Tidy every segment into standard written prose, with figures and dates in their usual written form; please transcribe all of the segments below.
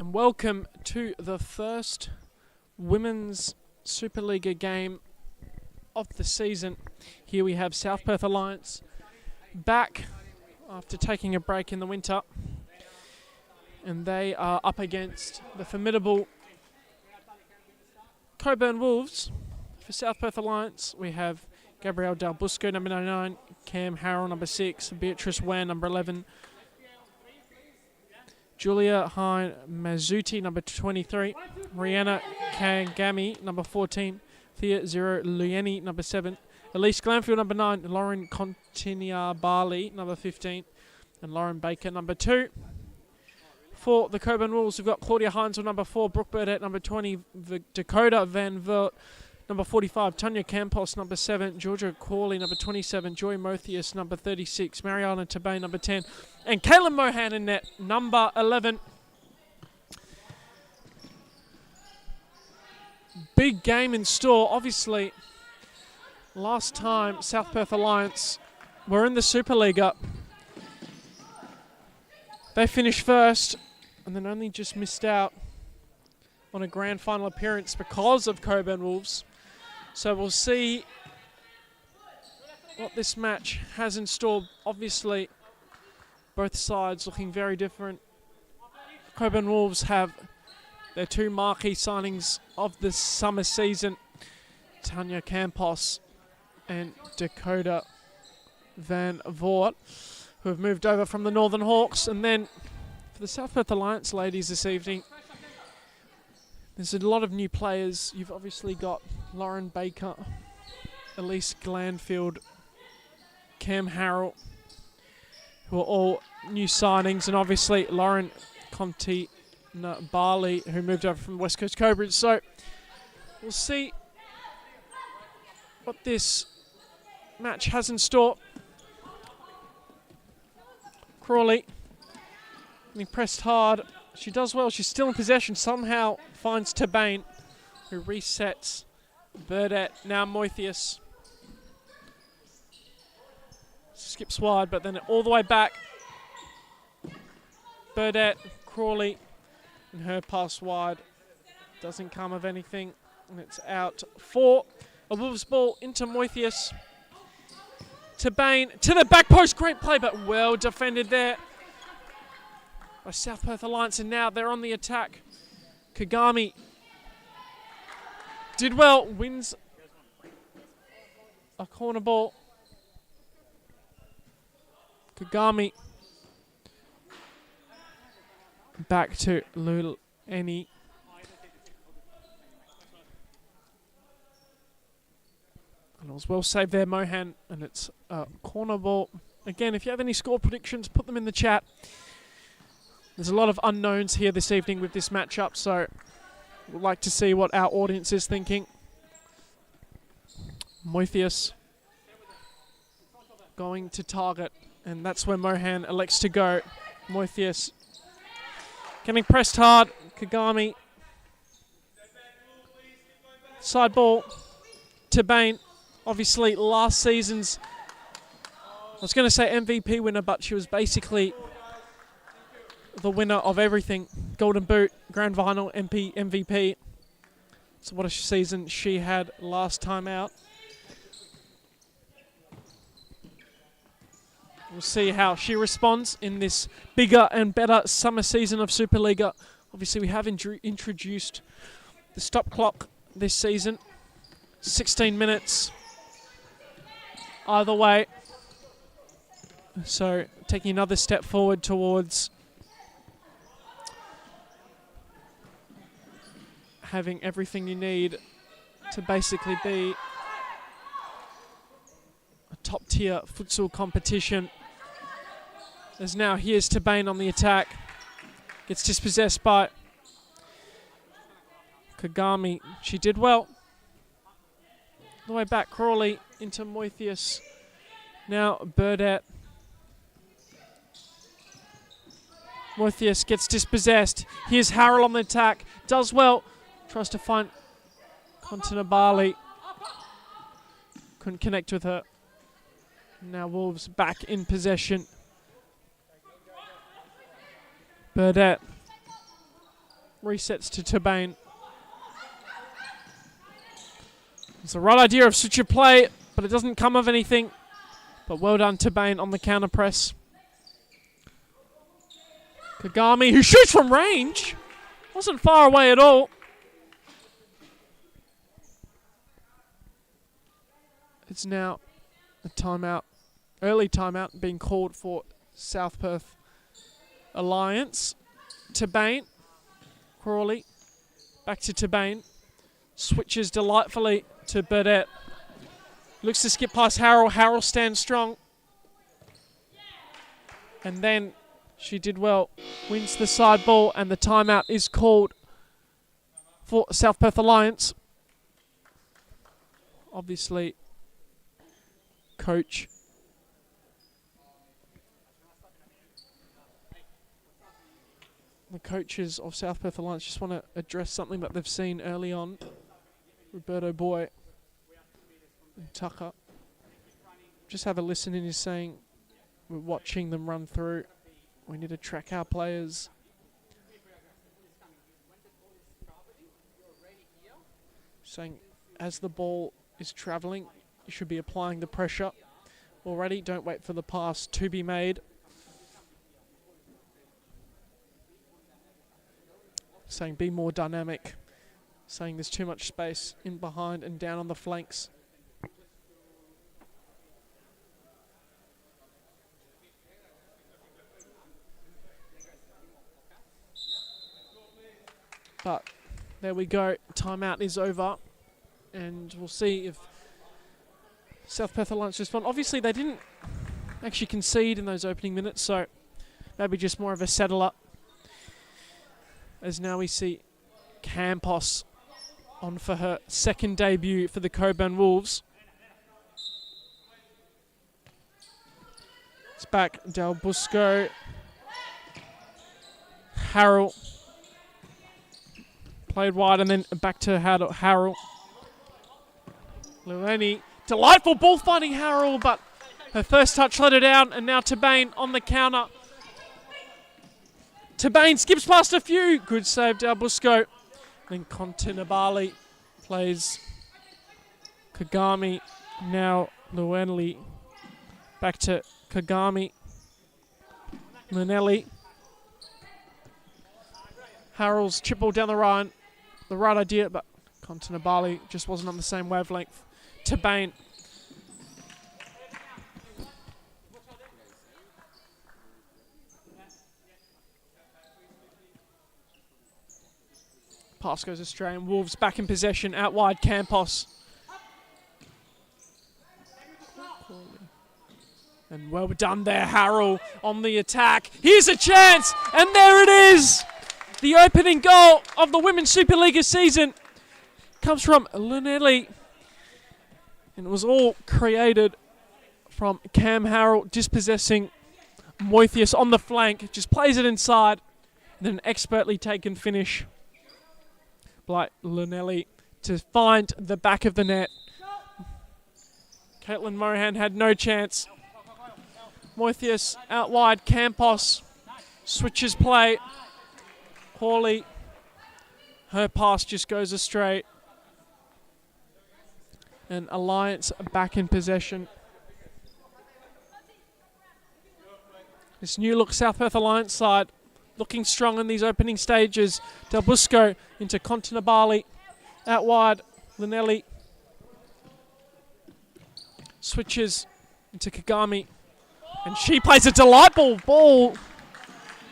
And welcome to the first Women's Supa-Liga game of the season. Here we have South Perth Alliance back after taking a break in the winter. And they are up against the formidable Cockburn Wolves. For South Perth Alliance, we have Gabrielle Del Busco, number 99, Cam Harrell, number 6, Beatrice Wan, number 11, Julia Hine Mazzuti, number 23, Rihanna Kangami, number 14, Thea Zero Luyeni, number 7, Elise Glanfield, number 9, Lauren Continia-Barley, number 15, and Lauren Baker, number 2. For the Cockburn Wolves, we've got Claudia Heinzel, number 4, Brooke Burdett, number 20, Dakota Van Vert, number 45, Tanya Campos, number 7, Georgia Corley, number 27, Joy Mothius, number 36, Mariana Tabay, number 10, and Caitlin Mohan in net, number 11. Big game in store. Obviously, last time South Perth Alliance were in the Supa-Liga, they finished first and then only just missed out on a grand final appearance because of Cockburn Wolves. So we'll see what this match has in store. Obviously, both sides looking very different. Cockburn Wolves have their two marquee signings of the summer season, Tanya Campos and Dakota Van Voort, who have moved over from the Northern Hawks. And then for the South Perth Alliance ladies this evening, there's a lot of new players. You've obviously got Lauren Baker, Elise Glanfield, Cam Harrell, who are all new signings, and obviously Lauren Conti-Barley, who moved over from West Coast Cobras. So we'll see what this match has in store. Crawley being pressed hard. She does well. She's still in possession. Somehow finds Tabane, who resets Burdett. Now Moithius skips wide, but then all the way back. Burdett, Crawley, and her pass wide. Doesn't come of anything, and it's out for a Wolves ball into Moithius. Tabane to the back post. Great play, but well defended there by South Perth Alliance, and now they're on the attack. Kagami did well, wins a corner ball. Kagami back to Luleni. And it was well saved there, Mohan, and it's a corner ball. Again, if you have any score predictions, put them in the chat. There's a lot of unknowns here this evening with this matchup, so we'd like to see what our audience is thinking. Moithius going to target, and that's where Mohan elects to go. Moithius getting pressed hard. Kagami. Side ball to Bain. Obviously, last season's, I was going to say MVP winner, but she was basically the winner of everything. Golden Boot, Grand Final, MVP. So what a season she had last time out. We'll see how she responds in this bigger and better summer season of Supa-Liga. Obviously, we have introduced the stop clock this season. 16 minutes either way. So taking another step forward towards having everything you need to basically be a top-tier futsal competition. As now, here's Tabane on the attack. Gets dispossessed by Kagami. She did well. All the way back, Crawley into Moithius. Now Burdett. Moithius gets dispossessed. Here's Harrell on the attack. Does well. Tries to find Continia-Barley. Couldn't connect with her. Now Wolves back in possession. Burdett Resets to Tabane. It's the right idea of switch of play, but it doesn't come of anything. But well done, Tabane, on the counter press. Kagami, who shoots from range. Wasn't far away at all. It's now a timeout, early timeout being called for South Perth Alliance. Tabane, Crawley, back to Tabane. Switches delightfully to Burdett. Looks to skip past Harrell. Harrell stands strong. And then she did well. Wins the side ball, and the timeout is called for South Perth Alliance. Obviously, coach the coaches of South Perth Alliance just want to address something that they've seen early on. Roberto Boy and Tucker. Just have a listen in. He's saying, we're watching them run through. We need to track our players. Saying, as the ball is travelling, you should be applying the pressure already. Don't wait for the pass to be made. Saying, be more dynamic. Saying there's too much space in behind and down on the flanks. But there we go. Timeout is over. And we'll see if South Perth Alliance respond. Obviously, they didn't actually concede in those opening minutes, so maybe just more of a settle up. As now we see Campos on for her second debut for the Cockburn Wolves. It's back, Del Busco. Harrell. Played wide and then back to Harrell. Lueni. Delightful ball finding Harrell, but her first touch let her down, and now Tabane on the counter. Tabane skips past a few. Good save, Del Busco. Then Continabali plays Kagami. Now Luenli. Back to Kagami. Manelli. Harrell's chip ball down the right idea, but Continabali just wasn't on the same wavelength. Tabane. Pass goes astray, and Wolves back in possession. Out wide, Campos. And well done there, Harrell on the attack. Here's a chance, and there it is. The opening goal of the Women's Supa-Liga season comes from Lunelli. And it was all created from Cam Harrell dispossessing Moithius on the flank. Just plays it inside. And then an expertly taken finish by Lunelli to find the back of the net. Caitlin Mohan had no chance. Moithius out wide. Campos switches play. Hawley. Her pass just goes astray. And Alliance back in possession. This new look South Perth Alliance side looking strong in these opening stages. Del Busco into Continabali. Out wide, Linelli. Switches into Kagami. And she plays a delightful ball.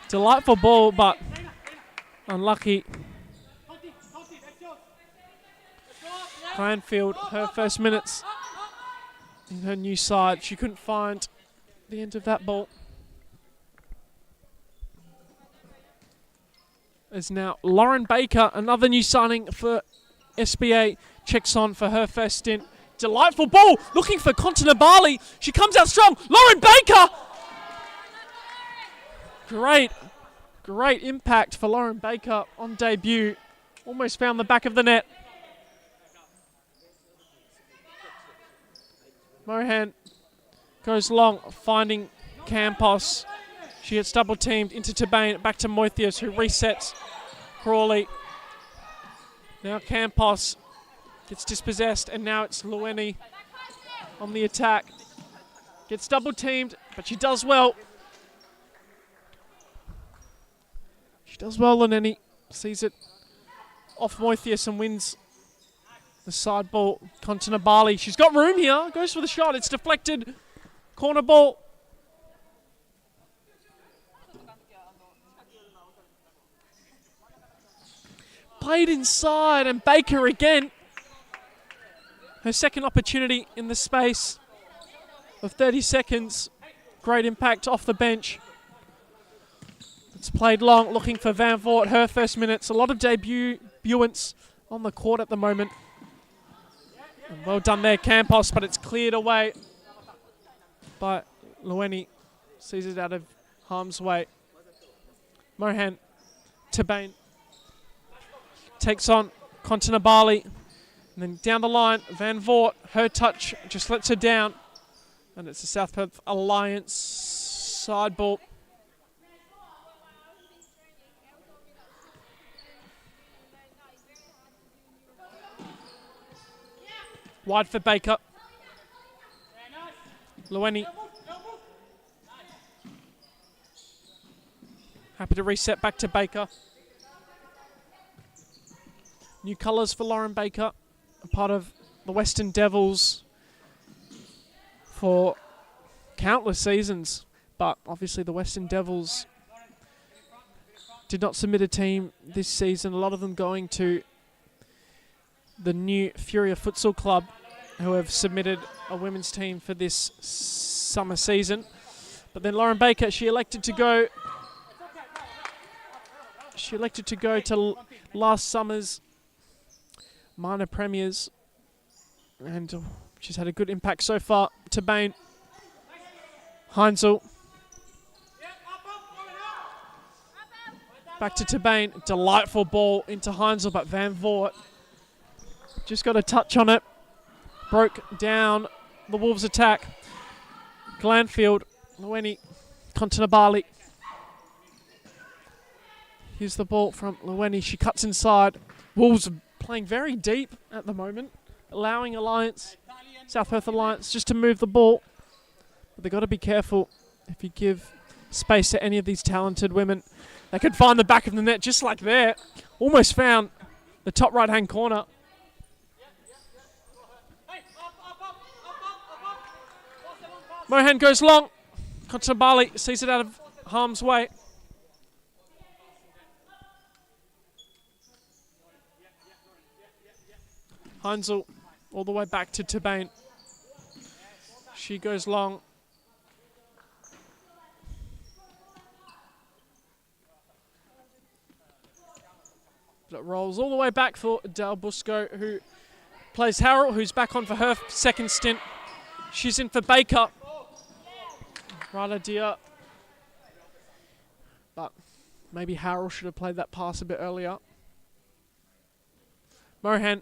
Delightful ball, but unlucky. Cranfield, her first minutes in her new side. She couldn't find the end of that ball. As now Lauren Baker, another new signing for SBA, checks on for her first stint. Delightful ball, looking for Continabali. She comes out strong. Lauren Baker! Great impact for Lauren Baker on debut. Almost found the back of the net. Mohan goes long, finding Campos. She gets double teamed into Tabane, back to Moithius, who resets Crawley. Now Campos gets dispossessed, and now it's Lueni on the attack. Gets double teamed, but she does well. She does well, Lueni sees it off Moithius and wins the side ball. Kontinabali, she's got room here, goes for the shot, it's deflected. Corner ball. Played inside, and Baker again. Her second opportunity in the space of 30 seconds. Great impact off the bench. It's played long, looking for Van Voort, her first minutes. A lot of debutantes on the court at the moment. And well done there, Campos, but it's cleared away by Lueni. Sees it out of harm's way. Mohan, Tabane. Takes on Kontinabali. And then down the line, Van Voort, her touch just lets her down. And it's the South Perth Alliance side ball. Wide for Baker. Lueni. Happy to reset back to Baker. New colours for Lauren Baker, a part of the Western Devils for countless seasons. But obviously the Western Devils did not submit a team this season. A lot of them going to the new Furia Futsal Club, who have submitted a women's team for this summer season. But then Lauren Baker, she elected to go to last summer's minor premiers, and she's had a good impact so far. Tabane, Heinzel, back to Tabane, delightful ball into Heinzel, but Van Voort just got a touch on it, broke down the Wolves attack. Glanfield, Lueni, Kontinabali. Here's the ball from Lueni, she cuts inside. Wolves playing very deep at the moment, allowing South Perth Alliance just to move the ball. But they've got to be careful. If you give space to any of these talented women, they could find the back of the net just like that. Almost found the top right-hand corner. Mohan goes long. Kontinabali sees it out of harm's way. Heinzel all the way back to Tabane. She goes long. But it rolls all the way back for Del Busco, who plays Harrell, who's back on for her second stint. She's in for Baker. Right idea. But maybe Harrell should have played that pass a bit earlier. Mohan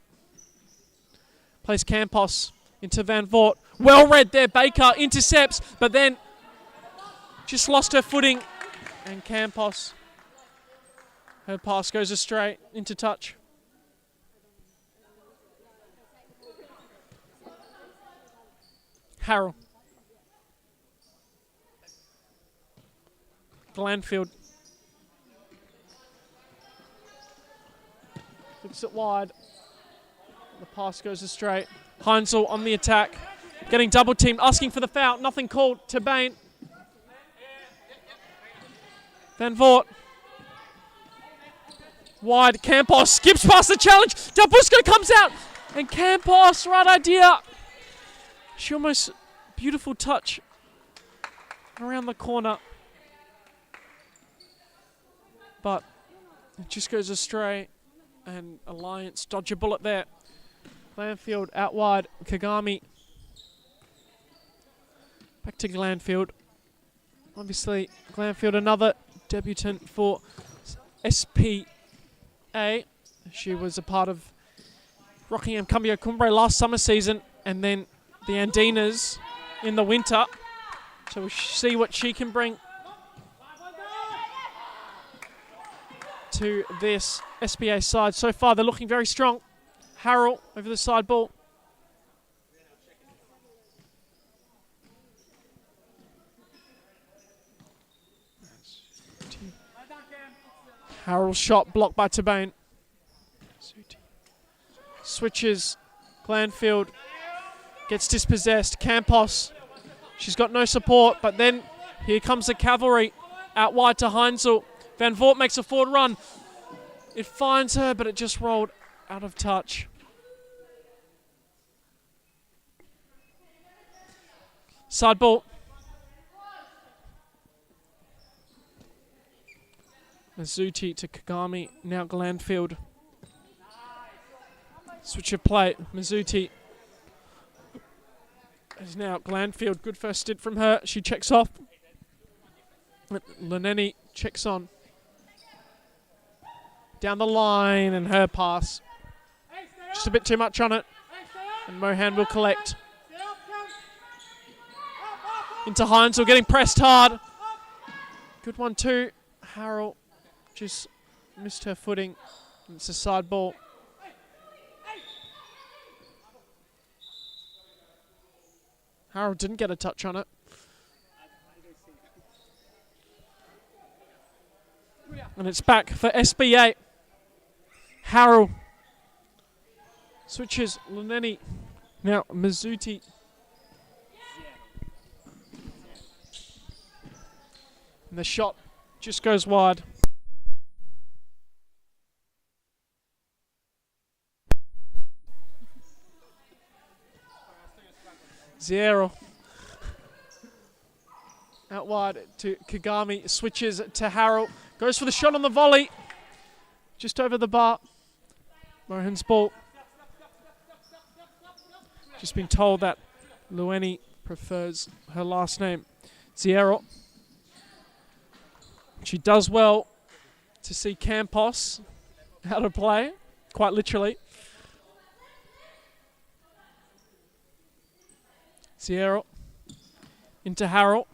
plays Campos into Van Voort. Well read there, Baker intercepts, but then just lost her footing. And Campos, her pass goes astray into touch. Harrell. Glanfield. Flicks it wide. The pass goes astray. Heinzel on the attack. Getting double teamed, asking for the foul. Nothing called. Tabane. Van Voort. Wide. Campos skips past the challenge. Del Busco comes out. And Campos, right idea. She almost, beautiful touch around the corner. But it just goes astray. And Alliance dodge a bullet there. Glanfield out wide. Kagami. Back to Glanfield. Obviously, Glanfield, another debutant for SPA. She was a part of Rockingham Cumbria Cumbre last summer season, and then the Andinas in the winter. So we'll see what she can bring to this SBA side. So far, they're looking very strong. Harrell over the side ball. Harrell's shot blocked by Tabane. Switches. Glanfield gets dispossessed. Campos. She's got no support, but then here comes the cavalry out wide to Heinzel. Van Voort makes a forward run. It finds her, but it just rolled out of touch. Side ball. Mizuti to Kagami. Now Glanfield. Switch of play. Mizuti. Is now Glanfield. Good first stint from her. She checks off. Leneni checks on. Down the line, and her pass. Just a bit too much on it. And Mohan will collect. Into Heinzel, getting pressed hard. Good one too. Harrell just missed her footing. It's a side ball. Harrell didn't get a touch on it. And it's back for SBA. Harrell switches. Luneni. Now Mizuti. And the shot just goes wide. Zero. Out wide to Kagami. Switches to Harrell. Goes for the shot on the volley. Just over the bar. Mohan's ball. Just been told that Lueni prefers her last name. Zero. She does well to see Campos out of play, quite literally. Zero. Into Harrell.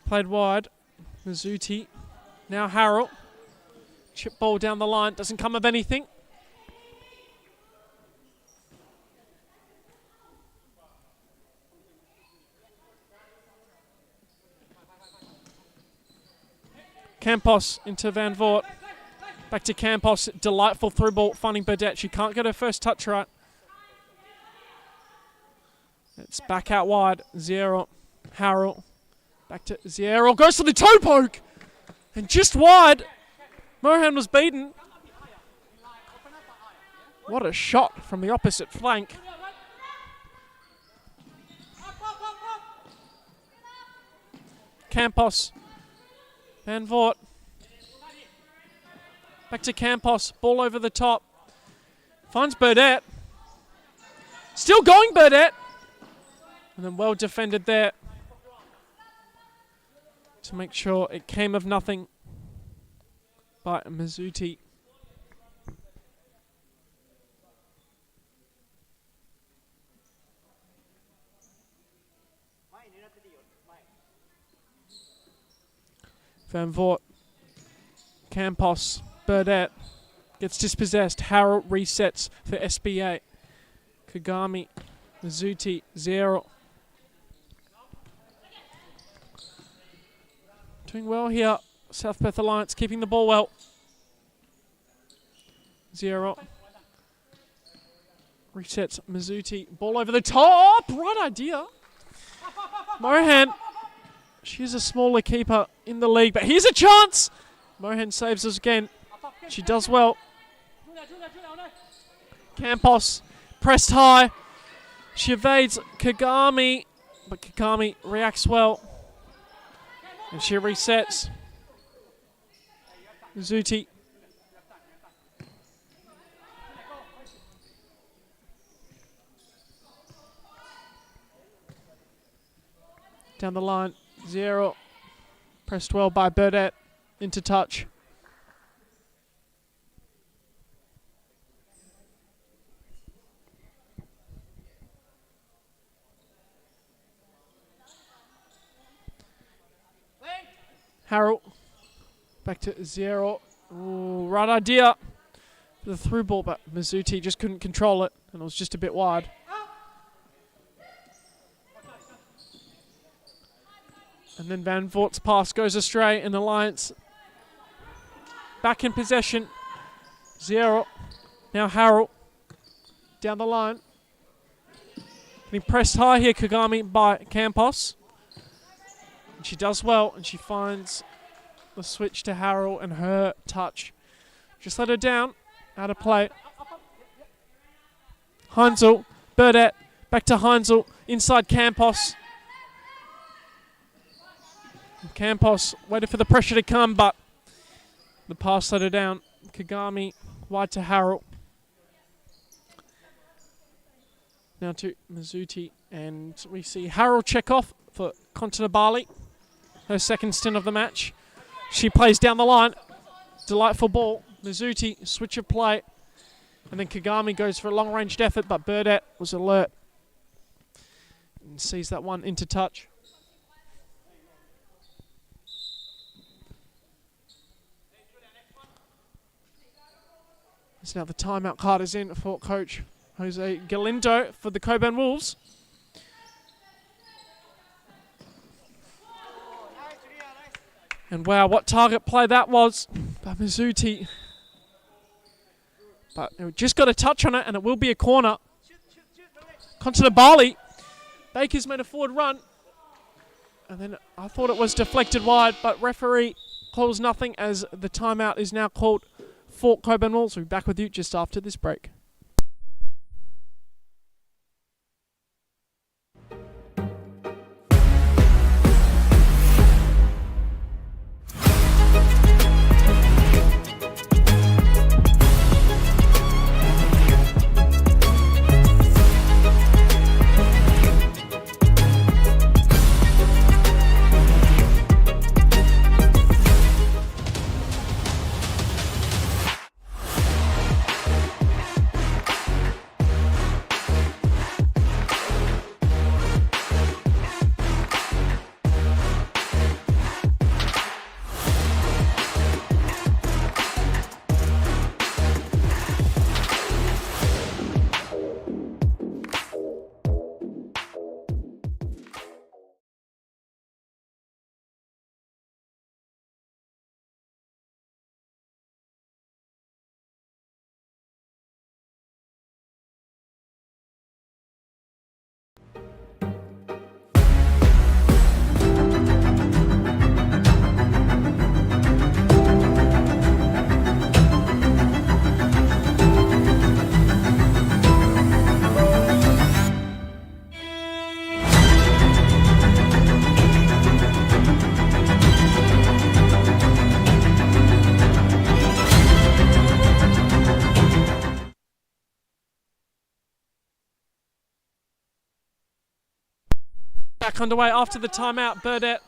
Played wide. Mizuti. Now Harrell. Chip ball down the line. Doesn't come of anything. Campos into Van Voort. Back to Campos. Delightful through ball. Finding Burdett. She can't get her first touch right. It's back out wide. Zero. Harrell. Back to Zero. Goes for the toe poke. And just wide. Mohan was beaten. What a shot from the opposite flank. Campos. Van Voort. Back to Campos. Ball over the top. Finds Burdett. Still going Burdett. And then well defended there. To make sure it came of nothing by Mizuti. Van Voort. Campos. Burdett. Gets dispossessed. Harrell resets for SBA. Kagami. Mizuti. Zero. Doing well here. South Perth Alliance keeping the ball well. Zero. Resets Mizuti. Ball over the top. Right idea. Mohan. She's a smaller keeper in the league, but here's a chance. Mohan saves us again. She does well. Campos. Pressed high. She evades Kagami, but Kagami reacts well. And she resets. Mizuti. Down the line. Zero. Pressed well by Burdett. Into touch. Harrell. Back to 0. Ooh, right idea. The through ball, but Mizuti just couldn't control it, and it was just a bit wide. And then Van Voort's pass goes astray, and Alliance back in possession. 0. Now Harrell down the line. Getting pressed high here, Kagami by Campos. And she does well, and she finds the switch to Harrell, and her touch just let her down. Out of play. Heinzel, Burdett, back to Heinzel, inside Campos. Campos waited for the pressure to come, but the pass let her down. Kagami wide to Harrell. Now to Mizuti, and we see Harrell check off for Kontinabali, her second stint of the match. She plays down the line. Delightful ball. Mizuti, switch of play. And then Kagami goes for a long-ranged effort, but Burdett was alert and sees that one into touch. So now the timeout card is in for coach Jose Galindo for the Cockburn Wolves. And wow, what target play that was by Mizuti. But it just got a touch on it, and it will be a corner. Kontinabali. Baker's made a forward run. And then I thought it was deflected wide, but referee calls nothing as the timeout is now called for Cockburn Wolves. We'll be back with you just after this break. Back underway after the timeout. Burdett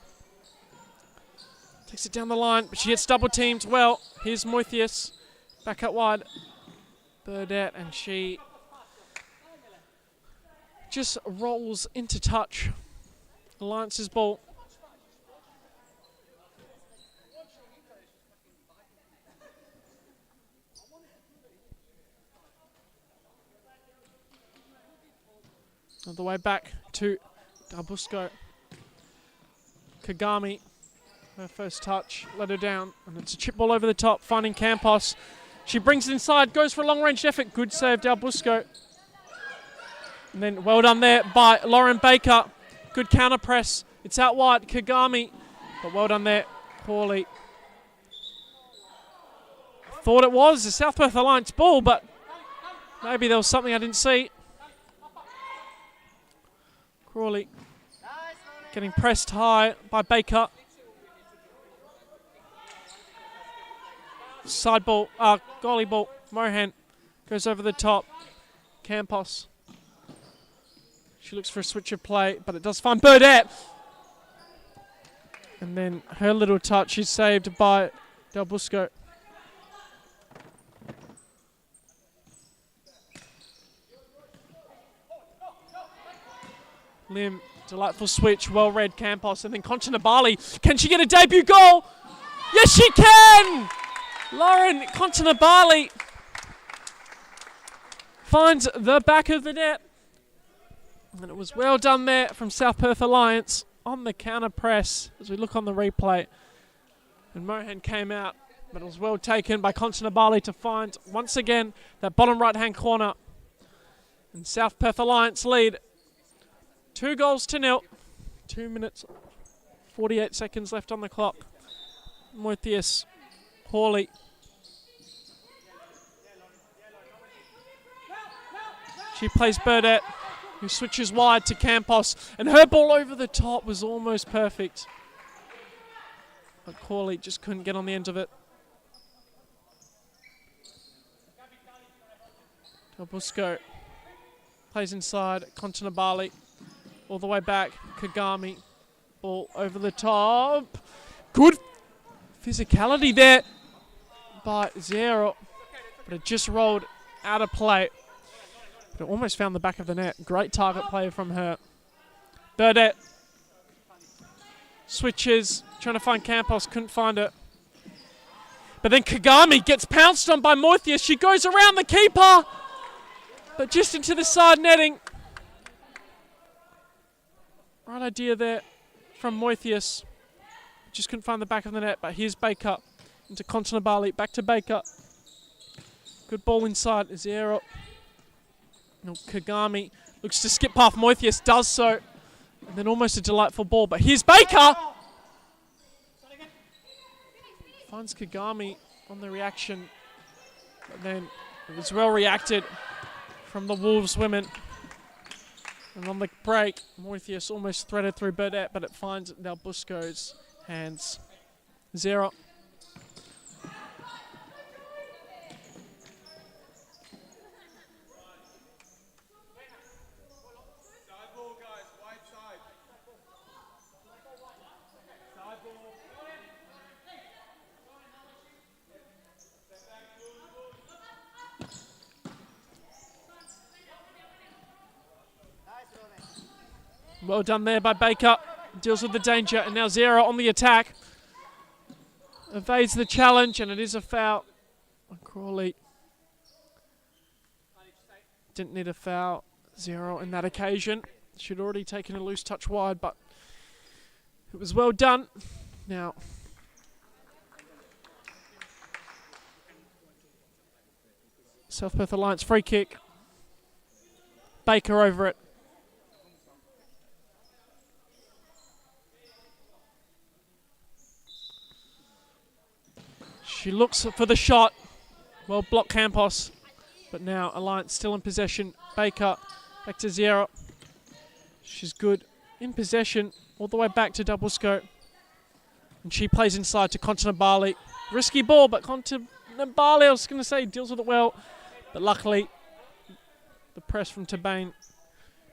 takes it down the line, but she gets double teamed. Well, here's Moithius back out wide. Burdett, and she just rolls into touch. Alliance's ball. All the way back to Dabusco. Kagami, her first touch, let her down, and it's a chip ball over the top, finding Campos. She brings it inside, goes for a long-range effort. Good save, Dabusco. And then well done there by Lauren Baker. Good counter press. It's out wide, Kagami, but well done there, Hawley. Thought it was the South Perth Alliance ball, but maybe there was something I didn't see. Crawley getting pressed high by Baker. Side ball, goalie ball. Mohan goes over the top. Campos. She looks for a switch of play, but it does find Burdett. And then her little touch is saved by Del Busco. Lim, delightful switch, well read Campos, and then Kontinabali. Can she get a debut goal? Yes, she can! Lauren Kontanabali finds the back of the net. And it was well done there from South Perth Alliance on the counter press as we look on the replay. And Mohan came out, but it was well taken by Kontanabali to find, once again, that bottom right-hand corner. And South Perth Alliance lead 2-0. 2 minutes, 48 seconds left on the clock. Moithius, Hawley. She plays Burdett, who switches wide to Campos. And her ball over the top was almost perfect. But Hawley just couldn't get on the end of it. Busco plays inside, Kontanabali. All the way back, Kagami. Ball over the top. Good physicality there by Zero. But it just rolled out of play. But it almost found the back of the net. Great target play from her. Burdett switches, trying to find Campos, couldn't find it. But then Kagami gets pounced on by Moithius. She goes around the keeper, but just into the side netting. Right idea there from Moithius. Just couldn't find the back of the net, but here's Baker into Kontanabali, back to Baker. Good ball inside, Zero. No, Kagami looks to skip past Moithius, does so. And then almost a delightful ball, but here's Baker! Finds Kagami on the reaction, but then it was well reacted from the Wolves women. And on the break, Moithius almost threaded through Burdett, but it finds Del Busco's hands. Zero. Well done there by Baker. Deals with the danger, and now Zero on the attack. Evades the challenge, and it is a foul. Crawley didn't need a foul. Zero in that occasion. Should already taken a loose touch wide, but it was well done. Now, South Perth Alliance free kick. Baker over it. She looks for the shot. Well blocked Campos. But now Alliance still in possession. Baker back to Zero. She's good in possession. All the way back to Del Busco. And she plays inside to Kontanabali. Risky ball, but Kontanabali, I was going to say, deals with it well. But luckily, the press from Tabane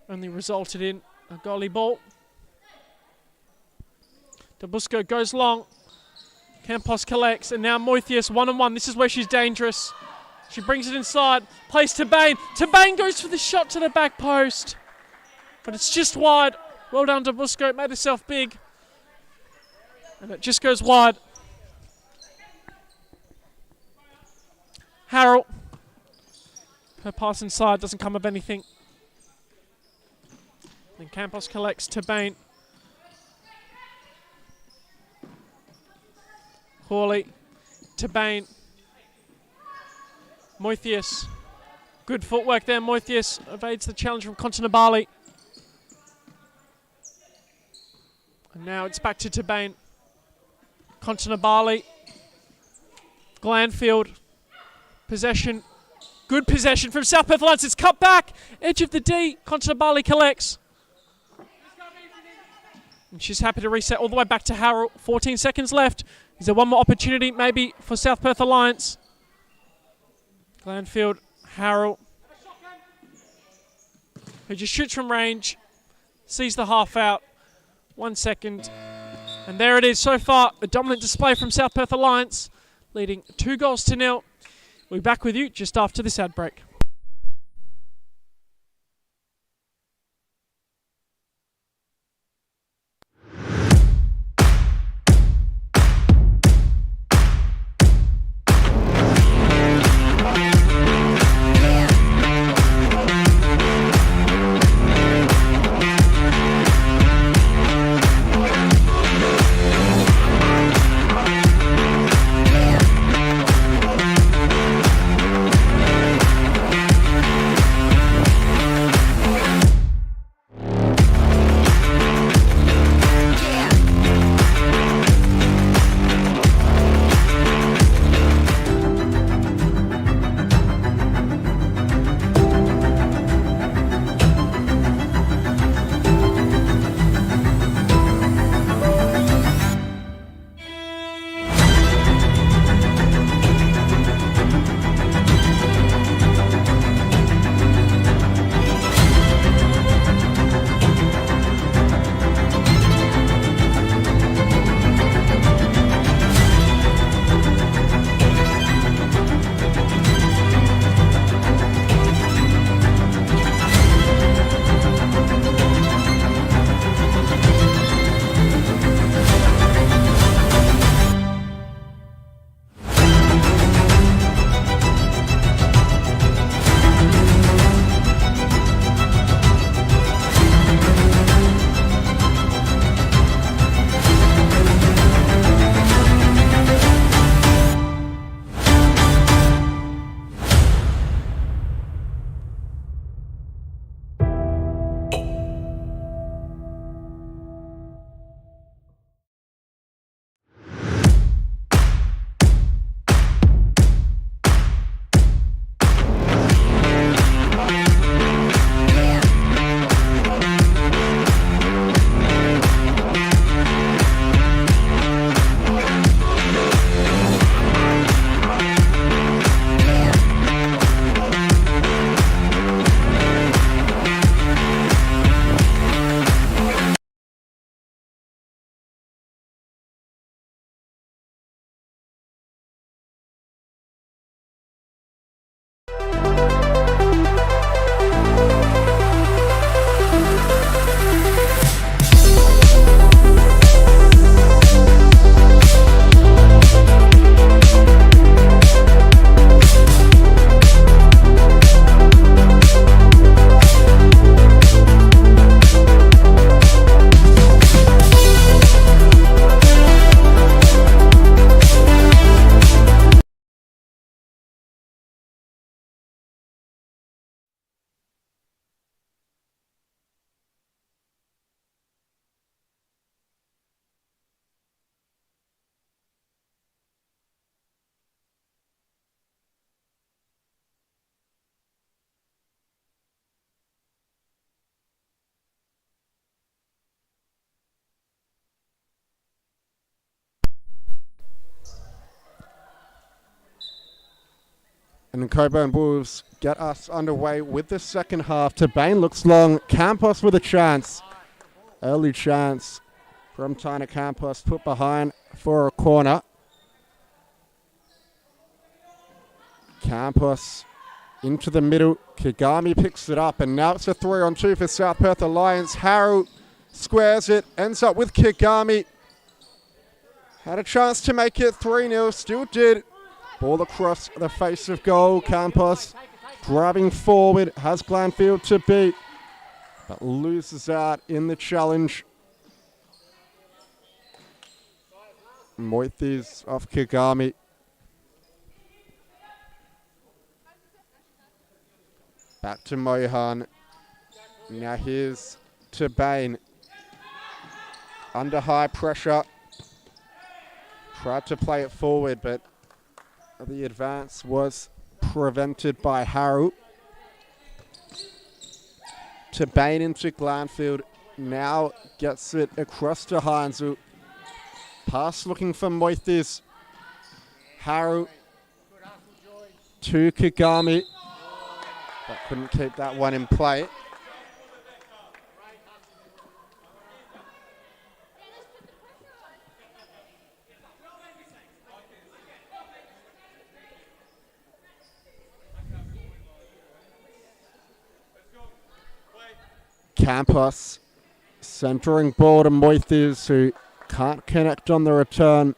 only resulted in a goalie ball. Del Busco goes long. Campos collects, and now Moithius one-on-one. This is where she's dangerous. She brings it inside, plays Tabane. Tabane goes for the shot to the back post. But it's just wide. Well done to Busco, made herself big. And it just goes wide. Harrell. Her pass inside doesn't come of anything. Then Campos collects Tabane. Hawley, Tabane, Moithius. Good footwork there, Moithius evades the challenge from Kontanabali. And now it's back to Tabane. Kontanabali, Glanfield, possession, good possession from South Perth Alliance. It's cut back, edge of the D, Kontanabali collects. And she's happy to reset all the way back to Harrell. 14 seconds left. Is there one more opportunity maybe for South Perth Alliance? Glanfield, Harrell, who just shoots from range, sees the half out. 1 second. And there it is so far. A dominant display from South Perth Alliance, leading 2-0. We'll be back with you just after this ad break. And Cockburn Wolves get us underway with the second half. Tabane looks long. Campos with a chance. Early chance from Tina Campos, put behind for a corner. Campos into the middle. Kigami picks it up, and now it's a 3-on-2 for South Perth Alliance. Haru squares it, ends up with Kigami. Had a chance to make it 3-0, still did. Ball across the face of goal. Campos driving forward, has Glanfield to beat, but loses out in the challenge. Moithes off Kigami. Back to Mohan. Now here's to Bain. Under high pressure. Tried to play it forward, but the advance was prevented by Haru. To Bain into Glanfield. Now gets it across to Heinzel. Pass looking for Moithes. Haru to Kigami. But couldn't keep that one in play. Campos centering ball to Moithes, who can't connect on the return.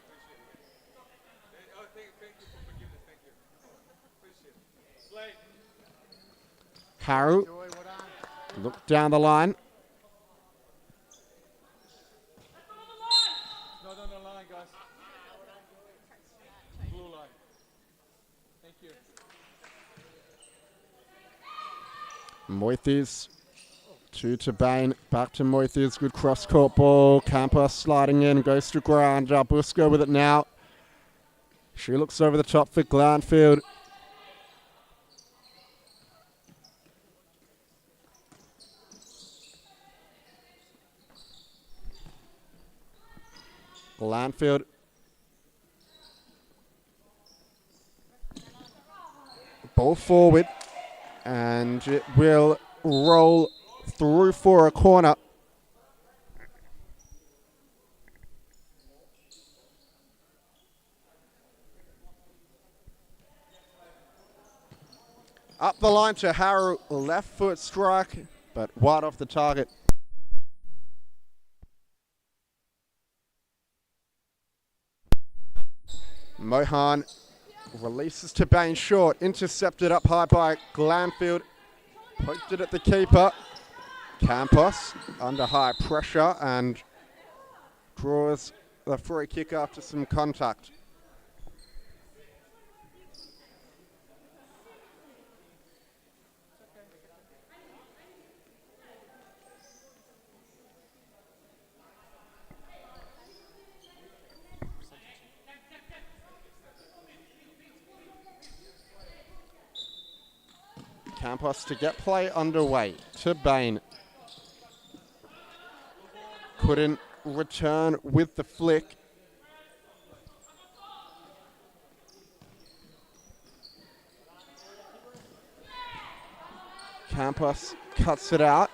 Haru, look down the line. Not on the line, guys. Blue line. Thank you. Moithes to Tabane, back to Moithes, good cross-court ball. Campos sliding in, goes to ground. Busco with it now. She looks over the top for Glanfield. Glanfield. Ball forward, and it will roll through for a corner. Up the line to Haru, left foot strike, but wide off the target. Mohan releases to Bain short, intercepted up high by Glanfield, poked it at the keeper. Campos under high pressure and draws the free kick after some contact. Campos to get play underway to Bain. Couldn't return with the flick. Campos cuts it out.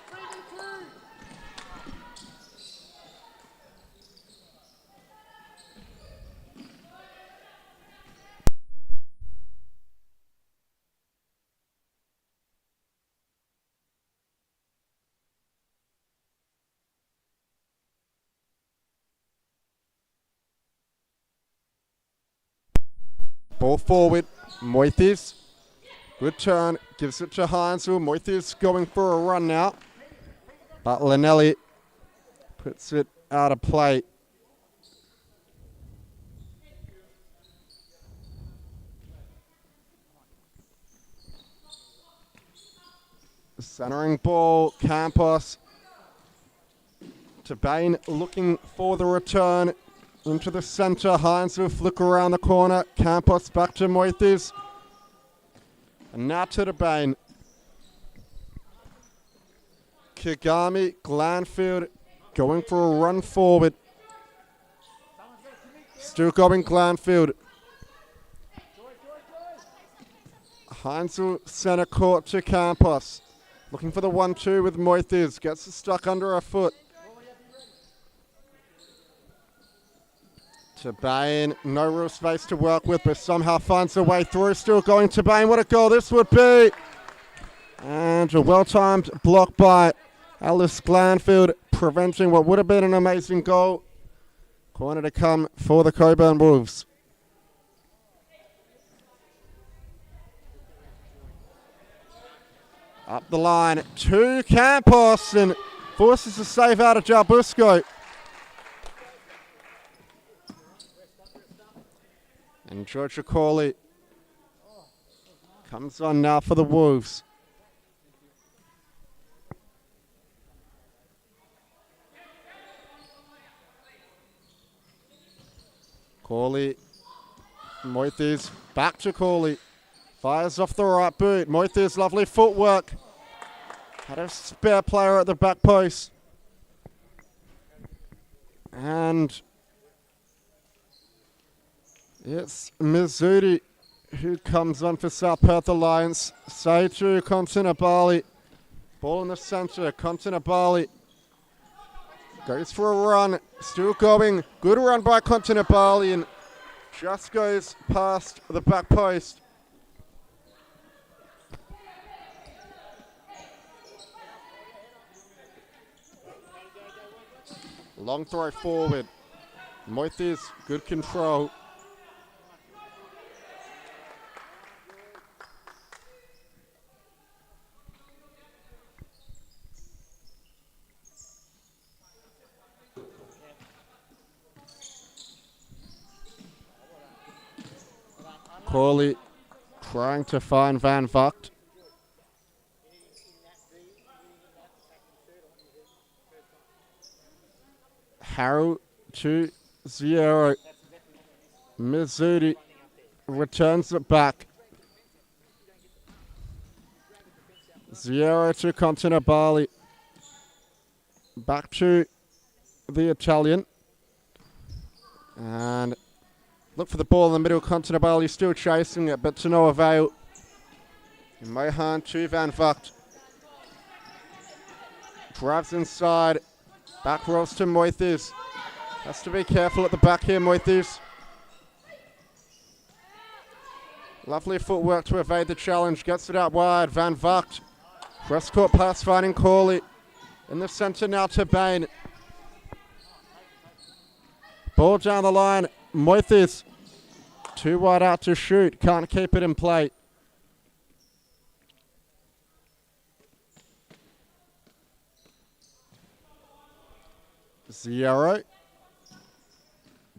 Ball forward, Moithes. Good turn, gives it to Heinzel. Moithes going for a run now. But Linelli puts it out of play. Centering ball, Campos. To Bain looking for the return. Into the centre, Heinzel flick around the corner. Campos back to Moithes. And now to the Bain. Kigami, Glanfield going for a run forward. Still going Glanfield. Heinzel centre court to Campos. Looking for the 1-2 with Moithes. Gets it stuck under her foot. To Bain. No real space to work with, but somehow finds a way through. Still going to Bain. What a goal this would be. And a well-timed block by Alice Glanfield, preventing what would have been an amazing goal. Corner to come for the Cockburn Wolves. Up the line to Campos and forces a save out of Jarbusco. And Georgia Corley comes on now for the Wolves. Corley, Moithes, back to Corley. Fires off the right boot. Moithes, lovely footwork. Had a spare player at the back post. And it's Mizzuti who comes on for South Perth Alliance. Say to Kontinabali. Ball in the centre. Kontinabali goes for a run. Still going. Good run by Kontinabali and just goes past the back post. Long throw forward. Moithes, good control. Corley trying to find Van Vugt. Harrow to Zero. Mizzuti returns it back. Zero to Kontinabali. Back to the Italian. And look for the ball in the middle. Kontinabali still chasing it, but to no avail. Mohan to Van Vugt. Drives inside. Back rolls to Moithes. Has to be careful at the back here, Moithes. Lovely footwork to evade the challenge. Gets it out wide. Van Vugt. Cross court pass finding Corley. In the centre now to Bain. Ball down the line. Moithes. Too wide out to shoot. Can't keep it in play. Zero.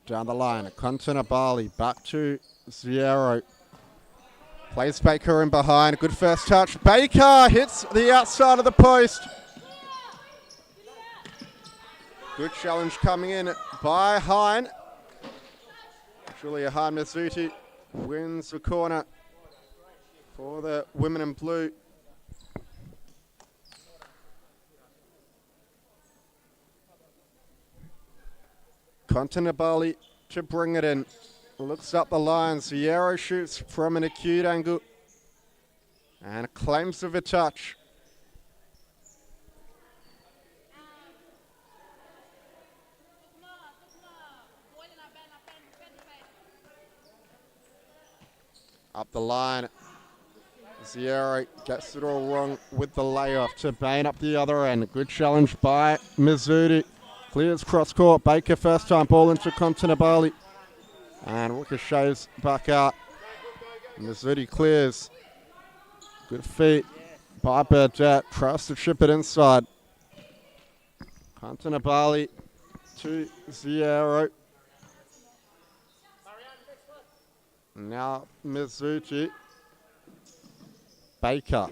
Down the line. Kontinabali back to Zero. Plays Baker in behind. Good first touch. Baker hits the outside of the post. Good challenge coming in by Hine. Julia Hine Mizzuti wins the corner for the women in blue. Kontinabali to bring it in. Looks up the line. Sierra shoots from an acute angle and claims of a touch. Up the line. Sierra gets it all wrong with the layoff to Bain up the other end. Good challenge by Mizzuti. Clears cross court. Baker first time ball into Kontinabali. And ricochets back out. Mizzuti clears. Good feet by Burdett. Tries to chip it inside. Kontinabali to Zero. Now Mizzuti. Baker.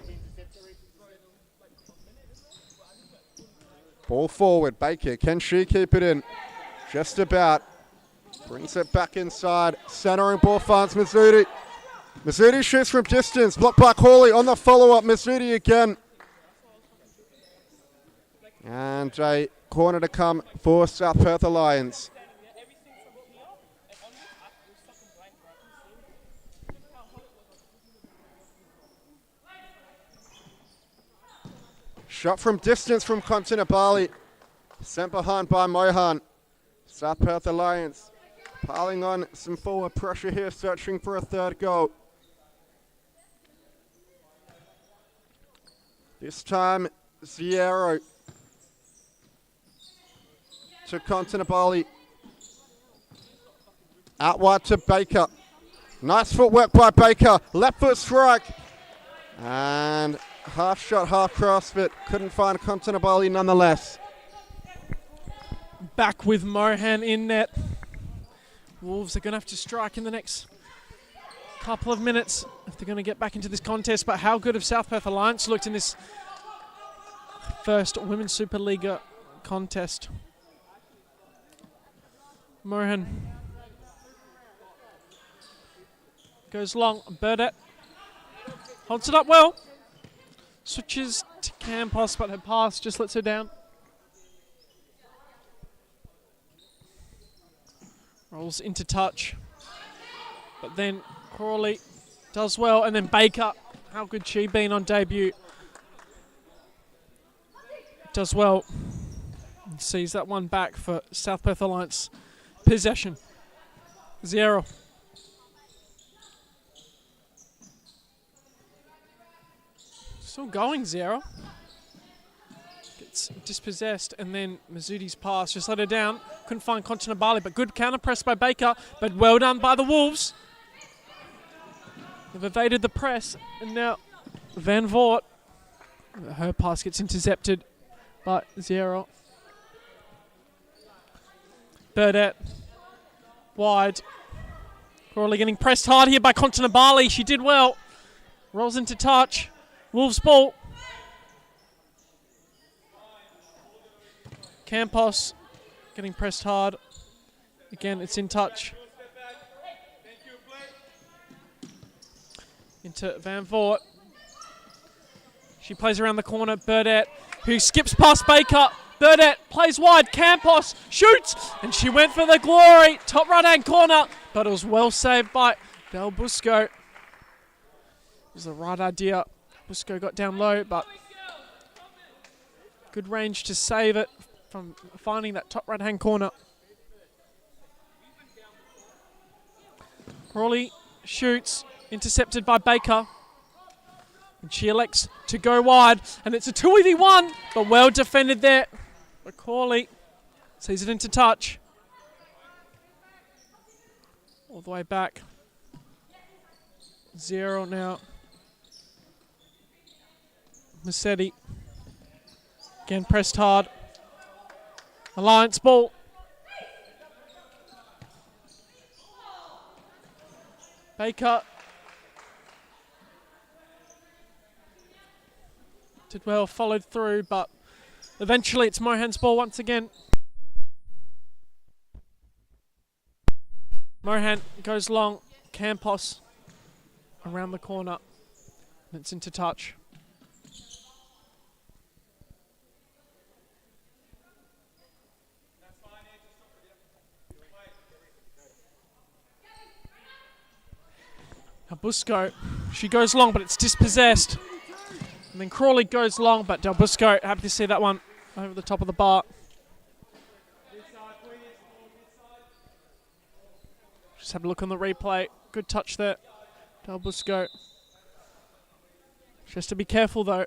Ball forward. Baker. Can she keep it in? Just about. Brings it back inside. Centering ball finds Mizzuti. Mizzuti shoots from distance. Blocked by Corley on the follow-up. Mizzuti again. And a corner to come for South Perth Alliance. Shot from distance from Kontinabali. Sent behind by Mohan. South Perth Alliance piling on some forward pressure here, searching for a third goal. This time, Zero to Kontinabali. Out wide to Baker. Nice footwork by Baker. Left foot strike. And half shot, half cross, but couldn't find Kontinabali nonetheless. Back with Mohan in net. Wolves are going to have to strike in the next couple of minutes if they're going to get back into this contest. But how good have South Perth Alliance looked in this first Women's Supa-Liga contest? Mohan goes long. Burdett holds it up well. Switches to Campos, but her pass just lets her down. Rolls into touch. But then Crawley does well. And then Baker, how good she been on debut. Does well. And sees that one back for South Perth Alliance. Possession. 0. Still going 0. Gets dispossessed, and then Mazzudi's pass just let her down. Couldn't find Kontinabali, but good counter press by Baker, but well done by the Wolves. They've evaded the press, and now Van Voort, her pass gets intercepted by 0. Burdett, wide. Crawley getting pressed hard here by Kontinabali. She did well. Rolls into touch. Wolves ball. Campos getting pressed hard. Again, it's in touch. Into Van Voort. She plays around the corner. Burdett, who skips past Baker. Burdett plays wide. Campos shoots, and she went for the glory. Top right-hand corner, but it was well saved by Del Busco. It was the right idea. Busco got down low, but good range to save it from finding that top right-hand corner. Crawley shoots, intercepted by Baker. And she elects to go wide, and it's a 2v1, but well defended there. But Crawley sees it into touch. All the way back. 0 now. Massetti. Again pressed hard. Alliance ball. Baker. Did well, followed through, but eventually it's Mohan's ball once again. Mohan goes long. Campos around the corner. And it's into touch. Now Busco, she goes long, but it's dispossessed. And then Crawley goes long, but Del Busco, happy to see that one over the top of the bar. Just have a look on the replay. Good touch there, Del Busco. She has to be careful though,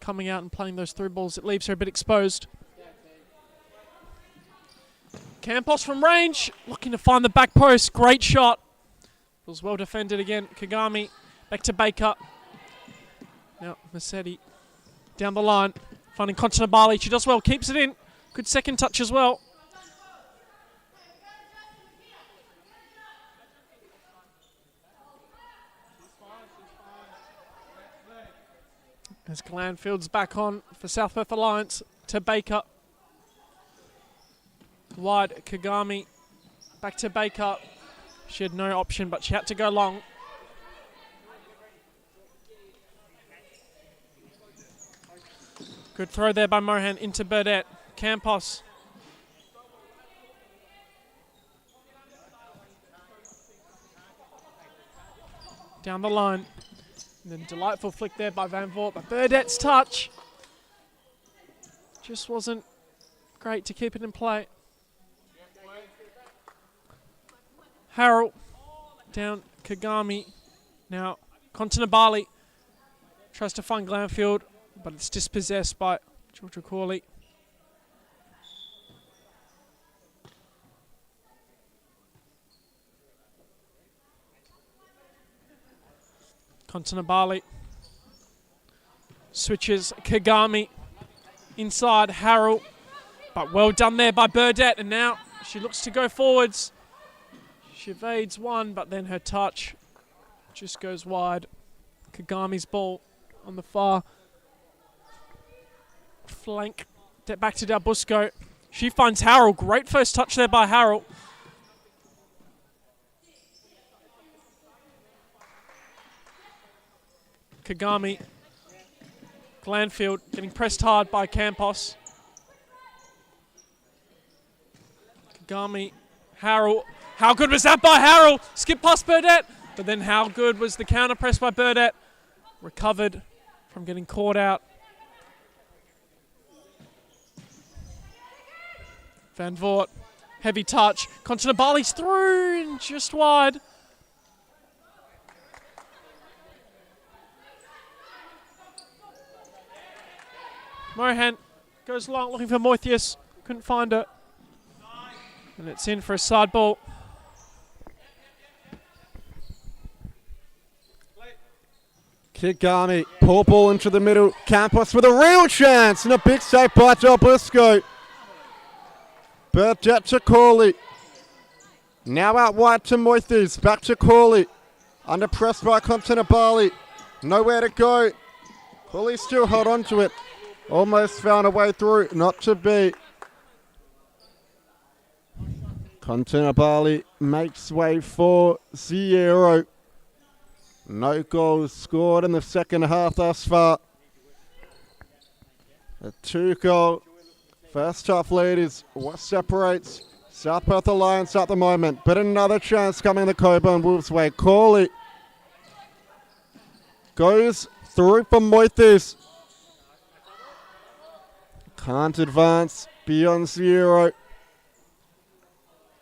coming out and playing those through balls. It leaves her a bit exposed. Campos from range, looking to find the back post. Great shot. It was well defended again. Kagami back to Baker. Now Massetti down the line, finding Kontinabali. She does well, keeps it in. Good second touch as well. As Glanfield's back on for South Perth Alliance to Baker. Wide, Kagami back to Baker. She had no option, but she had to go long. Good throw there by Mohan into Burdett. Campos. Down the line. And then delightful flick there by Van Voort, but Burdett's touch. just wasn't great to keep it in play. Harrell down Kagami. Now Kontinabali tries to find Glanfield, but it's dispossessed by Georgia Corley. Kontinabali switches Kagami inside Harrell, but well done there by Burdett, and now she looks to go forwards. She evades one, but then her touch just goes wide. Kagami's ball on the far flank. Back to Del Busco. She finds Harrell. Great first touch there by Harrell. Kagami. Glanfield getting pressed hard by Campos. Kagami. Harrell. How good was that by Harrell? Skip past Burdett. But then how good was the counter press by Burdett? Recovered from getting caught out. Van Voort. Heavy touch. Kontinabali's through and just wide. Mohan goes long looking for Moithius. Couldn't find her. And it's in for a side ball. Kagami, poor ball into the middle. Campos with a real chance and a big save by Del Busco. Burdett to Corley. Now out wide to Moithies. Back to Corley. Under press by Kontinabali. Nowhere to go. Corley still held on to it. Almost found a way through. Not to be. Kontinabali makes way for 0. No goals scored in the second half thus far. A 2-goal first half lead is what separates South Perth Alliance at the moment. But another chance coming the Cockburn Wolves' way. Corley goes through for Moithies. Can't advance beyond 0.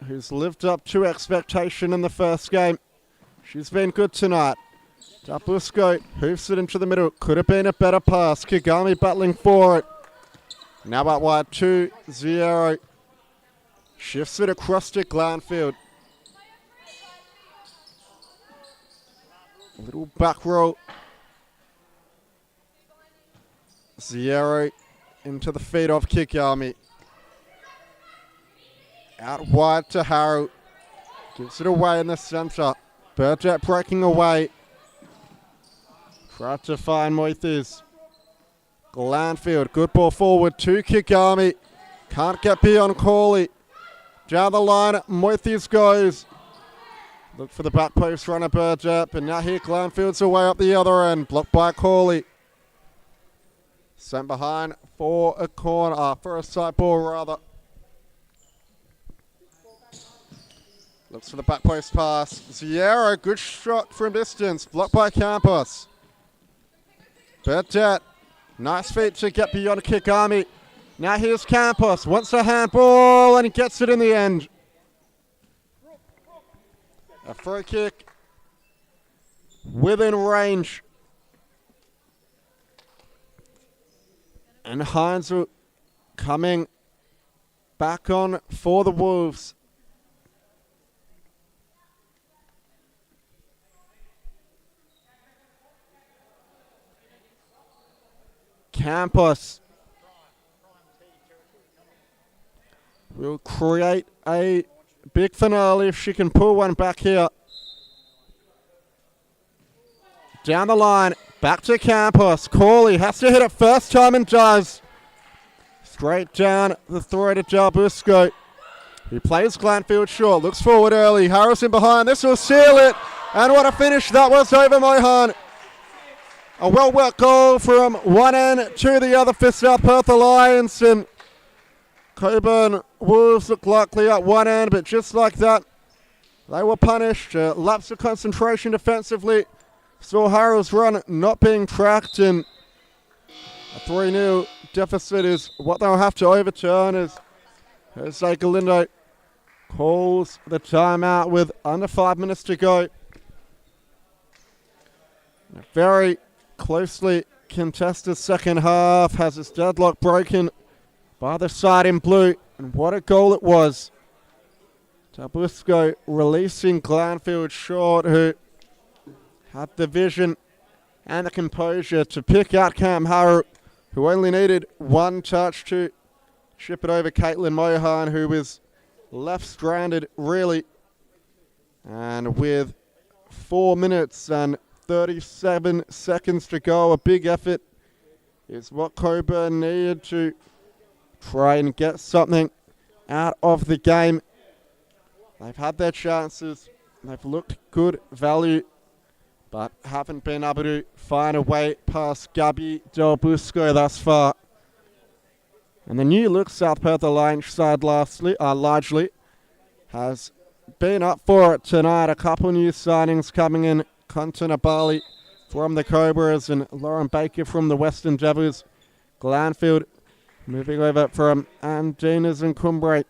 Who's lived up to expectation in the first game. She's been good tonight. Del Busco hoofs it into the middle. Could have been a better pass. Kagami battling for it. Now out wide 2-0. Shifts it across to Glanfield. Little back roll. 0 into the feet of Kagami. Out wide to Harrell. Gives it away in the centre. Burdett breaking away. Tried to find Moithies. Glanfield, good ball forward to Kagami. Can't get beyond Corley. Down the line, Moithies goes. Look for the back post runner Burdett, but now here Glanfield's away up the other end. Blocked by Corley. Sent behind for a corner, for a side ball rather. Looks for the back post pass. Zierro, good shot from distance. Blocked by Campos. Burdett, nice feat to get beyond Kagami. Now here's Campos. Wants a handball and he gets it in the end. A free kick within range. And Hines coming back on for the Wolves. Campos will create a big finale if she can pull one back here. Down the line, back to Campos. Corley has to hit it first time and does. Straight down the throat of Del Busco. He plays Glanfield short, looks forward early. Harrison behind, this will seal it. And what a finish that was over Mohan. A well-worked goal from one end to the other for South Perth Alliance. And Cockburn Wolves look likely at one end, but just like that, they were punished. Lapse of concentration defensively. Saw Harrell's run not being tracked, and A 3-0 deficit is what they'll have to overturn as Jose Galindo calls the timeout with under 5 minutes to go. A very closely contested second half has its deadlock broken by the side in blue. And what a goal it was. Tabusco releasing Glanfield short, who had the vision and the composure to pick out Cam Harrow, who only needed one touch to chip it over Caitlin Mohan, who was left stranded, really. And with 4 minutes and 37 seconds to go, a big effort is what Cockburn needed to try and get something out of the game. They've had their chances, they've looked good value, but haven't been able to find a way past Gabby Del Busco thus far. And the new look South Perth Alliance side largely has been up for it tonight. A couple new signings coming in. Contina Bali from the Cobras and Lauren Baker from the Western Devils. Glanfield moving over from Andinas and Cumbre.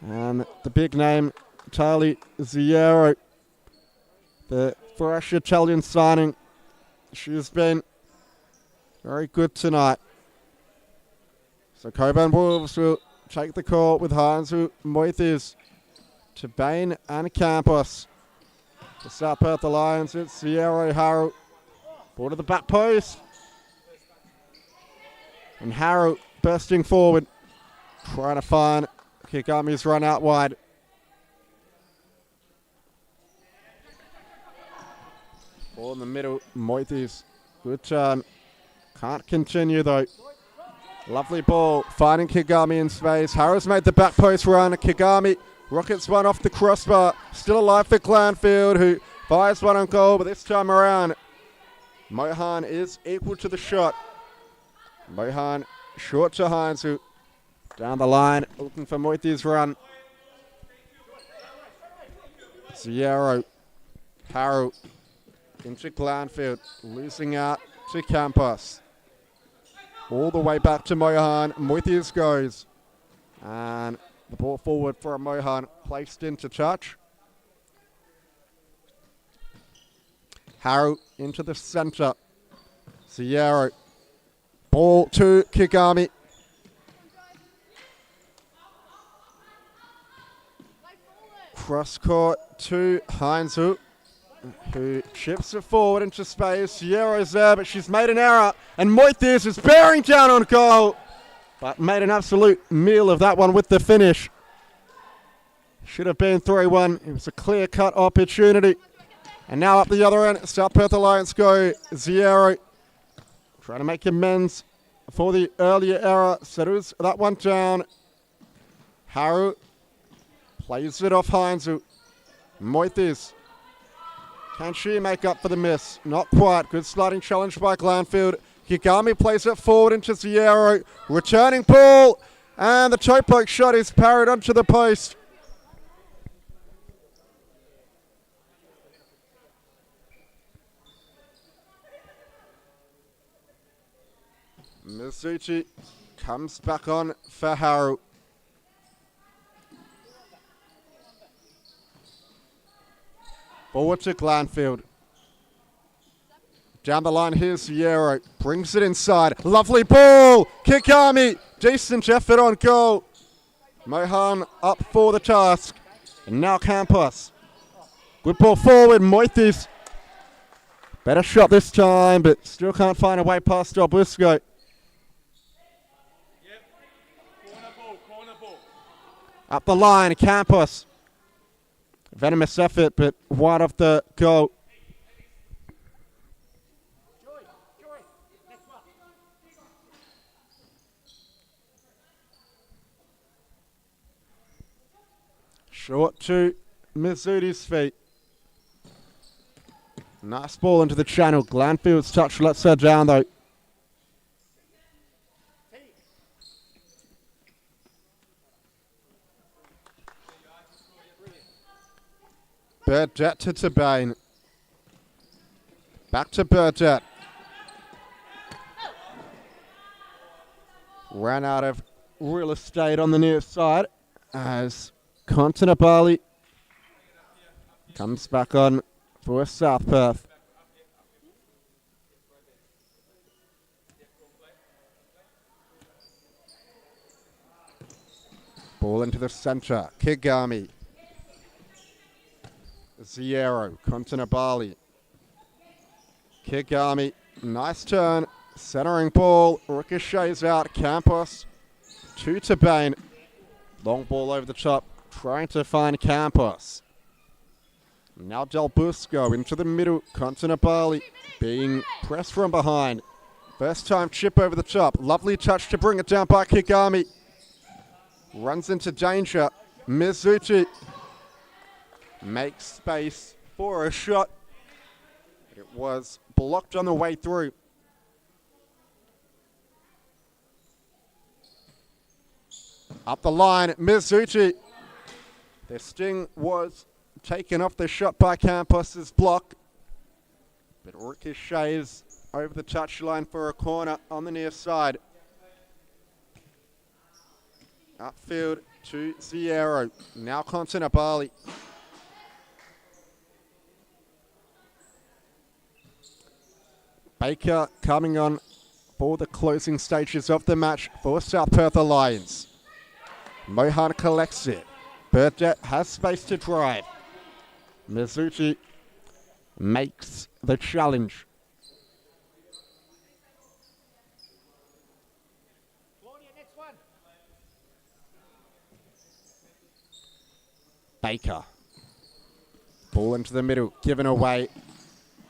And the big name, Tali Ziero, the fresh Italian signing. She's been very good tonight. So Cockburn Wolves will take the call with Heinzu Moithes to Bain and Campos. The South Perth Alliance, it's Sierra Harrow. Ball to the back post. And Harrow bursting forward, trying to find Kigami's run out wide. Ball in the middle, Moithes. Good turn. Can't continue though. Lovely ball, finding Kigami in space. Harrow's made the back post run. Kigami rockets one off the crossbar. Still alive for Glanfield, who fires one on goal, but this time around, Mohan is equal to the shot. Mohan short to Hines, who down the line, looking for Moithes' run. Ziero, Harrow into Glanfield, losing out to Campos. All the way back to Mohan. Moithes goes. And the ball forward for Mohan, placed into touch. Harrow into the centre. Ziero. Ball to Kigami. Cross court to Heinzu, who chips it forward into space. Ziero's there, but she's made an error. And Moithes is bearing down on goal, but made an absolute meal of that one with the finish. Should have been 3-1. It was a clear-cut opportunity. And now up the other end, South Perth Alliance go. Ziero trying to make amends for the earlier error. Settles that one down. Harrow plays it off Heinzu. Moithes. Can she make up for the miss? Not quite. Good sliding challenge by Glanfield. Kigami plays it forward into Ziero. Returning ball. And the toe poke shot is parried onto the post. Mizuchi comes back on for Harrow. Forward to Glanfield. Down the line, here's Ziero. Brings it inside. Lovely ball. Kigami. Decent effort on goal. Mohan up for the task. And now Campos. Good ball forward. Moithes. Better shot this time, but still can't find a way past Del Busco. Up the line, Campos. Venomous effort, but wide off the goal. Short to Mizuti's feet. Nice ball into the channel. Glanfield's touch lets her down though. Burdett to Tabane. Back to Burdett. ran out of real estate on the near side as Kontinabali comes back on for South Perth. Ball into the centre. Kigami. Ziero. Kontinabali. Kigami. Nice turn. Centering ball. Ricochets out. Campos. To Bain. Long ball over the top. Trying to find Campos. Now Del Busco into the middle. Kontinabali being pressed from behind. First time chip over the top. Lovely touch to bring it down by Kigami. Runs into danger. Mizuchi makes space for a shot. It was blocked on the way through. Up the line, Mizuchi. The sting was taken off the shot by Campos' block. But ricochets over the touchline for a corner on the near side. Upfield to Ziero. Now Kontinabali. Baker coming on for the closing stages of the match for South Perth Alliance. Mohan collects it. Burdett has space to drive. Mizuchi makes the challenge. Baker. Ball into the middle, given away.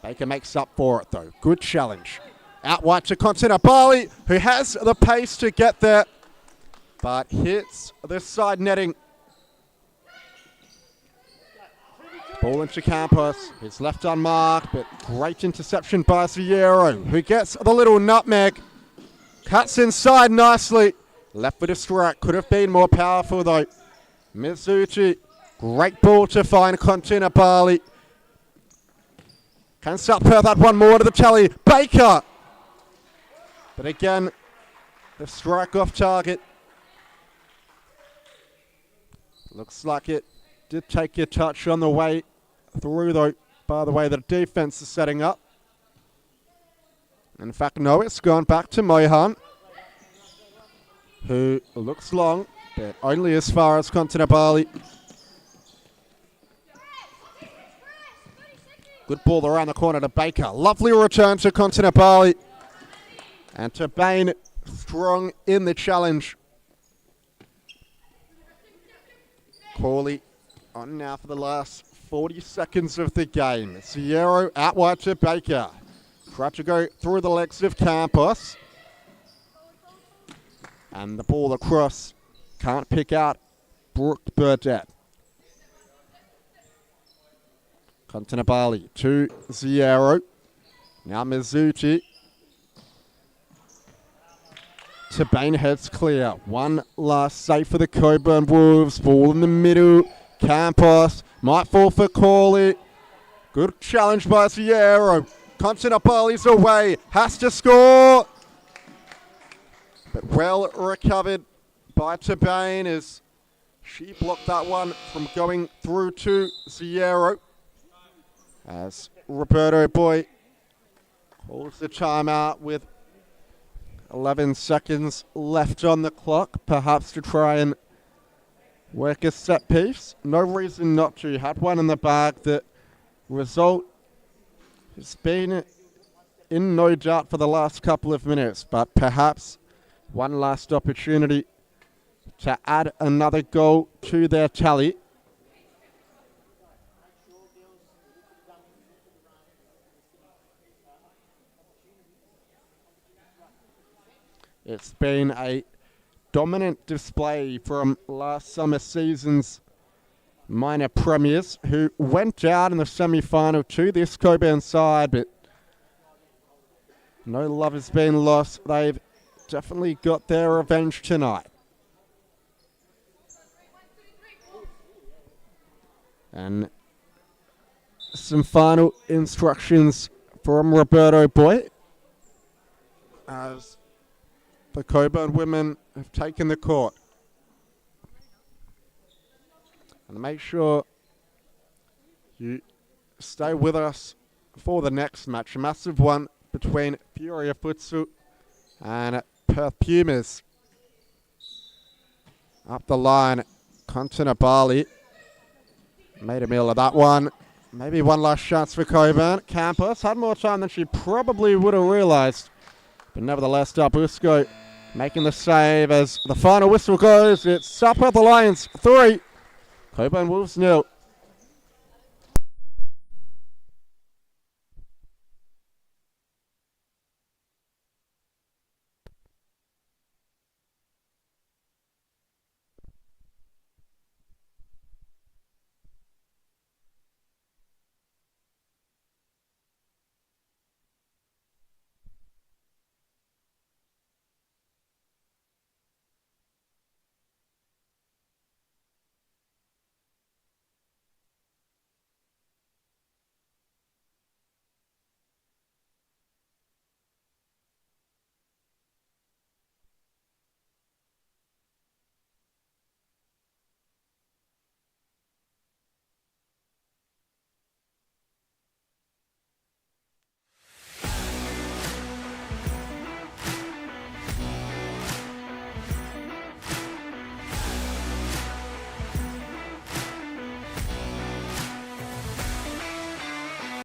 Baker makes up for it though. Good challenge. Out wide to Kontinabali, who has the pace to get there, but hits the side netting. Ball into Campos. He's left unmarked, but great interception by Ziero, who gets the little nutmeg. Cuts inside nicely. Left with a strike. Could have been more powerful though. Mizuchi. Great ball to find Kontinabali. Can South Perth add one more to the tally? Baker! But again, the strike off target. Looks like it did take a touch on the way through though, by the way the defense is setting up. In fact, no, it's gone back to Mohan, who looks long, but only as far as Kontinabali. Good ball around the corner to Baker. Lovely return to Kontinabali. And to Bain, strong in the challenge. Corley on now for the last 40 seconds of the game. Ziero out wide to Baker. Tried to go through the legs of Campos. And the ball across. Can't pick out Brooke Burdett. Kontinabali to Ziero. Now Mizuchi. To Bain, heads clear. One last save for the Cockburn Wolves. Ball in the middle. Campos might fall for Corley. Good challenge by Ziero. Kontinabali's away. Has to score. But well recovered by Tabane as she blocked that one from going through to Ziero. As Roberto Boy calls the timeout with 11 seconds left on the clock, perhaps to try and work a set piece. No reason not to. Had one in the bag. The result has been in no doubt for the last couple of minutes, but perhaps one last opportunity to add another goal to their tally. It's been a dominant display from last summer season's minor premiers, who went out in the semi-final to this Cockburn side, but no love has been lost. They've definitely got their revenge tonight. And some final instructions from Roberto Boy as the Cockburn women have taken the court. And make sure you stay with us for the next match. A massive one between Furia Futsu and Perth Pumas. Up the line, Kontina Bali made a meal of that one. Maybe one last chance for Cockburn. Campos had more time than she probably would have realised. But nevertheless, Darbusko making the save as the final whistle goes. It's South Perth Lions 3, Cockburn Wolves 0.